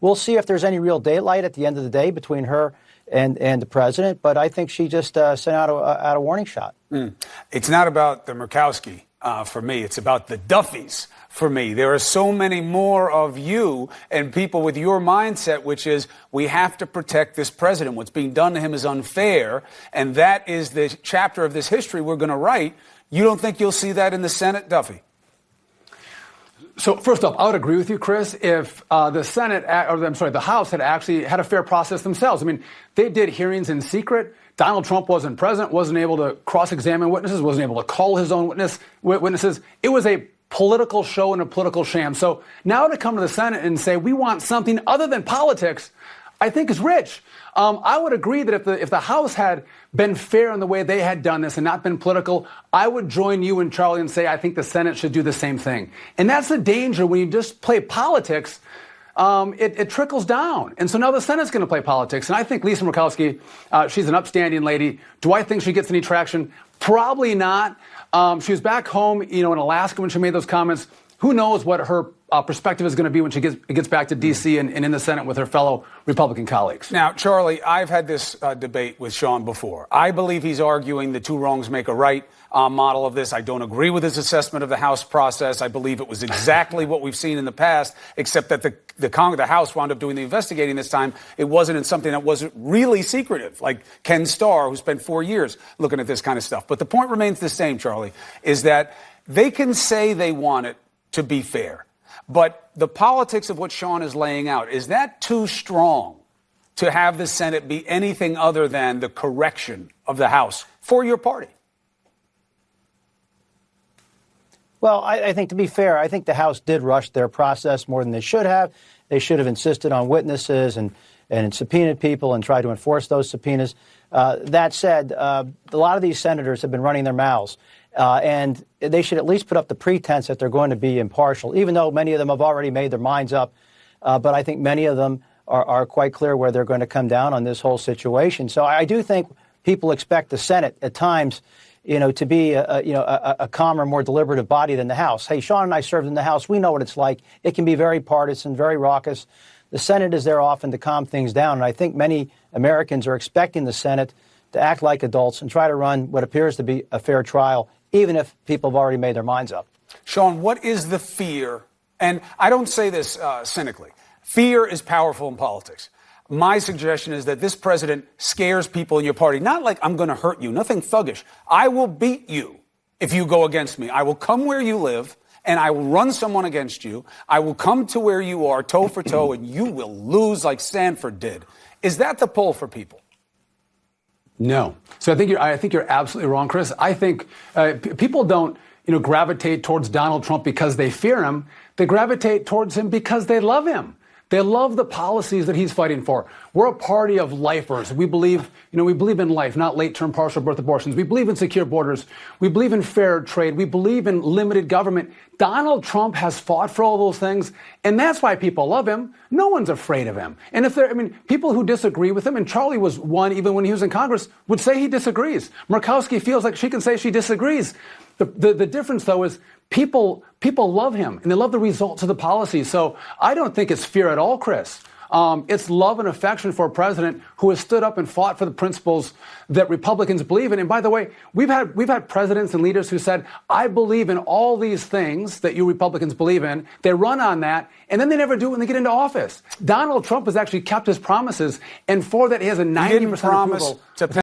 We'll see if there's any real daylight at the end of the day between her and the president. But I think she just sent out a warning shot. It's not about the Murkowski for me. It's about the Duffys for me. There are so many more of you and people with your mindset, which is we have to protect this president. What's being done to him is unfair. And that is the chapter of this history we're going to write. You don't think you'll see that in the Senate, Duffy? So first off, I would agree with you, Chris, if the House had actually had a fair process themselves. I mean, they did hearings in secret. Donald Trump wasn't present, wasn't able to cross-examine witnesses, wasn't able to call his own witnesses. It was a political show and a political sham. So now to come to the Senate and say we want something other than politics, I think is rich. I would agree that if the House had been fair in the way they had done this and not been political, I would join you and Charlie and say I think the Senate should do the same thing. And that's the danger when you just play politics. It trickles down. And so now the Senate's going to play politics. And I think Lisa Murkowski, she's an upstanding lady. Do I think she gets any traction? Probably not. She was back home, in Alaska when she made those comments. Who knows what her perspective is going to be when she gets back to D.C. and in the Senate with her fellow Republican colleagues. Now, Charlie, I've had this debate with Sean before. I believe he's arguing the two wrongs make a right model of this. I don't agree with his assessment of the House process. I believe it was exactly what we've seen in the past, except that the House wound up doing the investigating this time. It wasn't in something that wasn't really secretive, like Ken Starr, who spent 4 years looking at this kind of stuff. But the point remains the same, Charlie, is that they can say they want it to be fair. But the politics of what Sean is laying out, is that too strong to have the Senate be anything other than the correction of the House for your party? Well, I think, to be fair, I think the House did rush their process more than they should have. They should have insisted on witnesses and subpoenaed people and tried to enforce those subpoenas. That said, a lot of these senators have been running their mouths. And they should at least put up the pretense that they're going to be impartial, even though many of them have already made their minds up. But I think many of them are quite clear where they're going to come down on this whole situation. So I do think people expect the Senate at times, to be a calmer, more deliberative body than the House. Hey, Sean and I served in the House. We know what it's like. It can be very partisan, very raucous. The Senate is there often to calm things down. And I think many Americans are expecting the Senate to act like adults and try to run what appears to be a fair trial, even if people have already made their minds up. Sean, what is the fear? And I don't say this cynically. Fear is powerful in politics. My suggestion is that this president scares people in your party. Not like I'm going to hurt you, nothing thuggish. I will beat you if you go against me. I will come where you live, and I will run someone against you. I will come to where you are, toe for toe, and you will lose like Stanford did. Is that the pull for people? No. So I think you're absolutely wrong, Chris. I think people don't, gravitate towards Donald Trump because they fear him. They gravitate towards him because they love him. They love the policies that he's fighting for. We're a party of lifers. We believe in life, not late-term partial birth abortions. We believe in secure borders. We believe in fair trade. We believe in limited government. Donald Trump has fought for all those things, and that's why people love him. No one's afraid of him. And people who disagree with him, and Charlie was one even when he was in Congress, would say he disagrees. Murkowski feels like she can say she disagrees. The difference, though, is people love him, and they love the results of the policy. So I don't think it's fear at all, Chris. It's love and affection for a president who has stood up and fought for the principles that Republicans believe in. And by the way, we've had presidents and leaders who said, I believe in all these things that you Republicans believe in. They run on that, and then they never do it when they get into office. Donald Trump has actually kept his promises, and for that he has a 90% approval.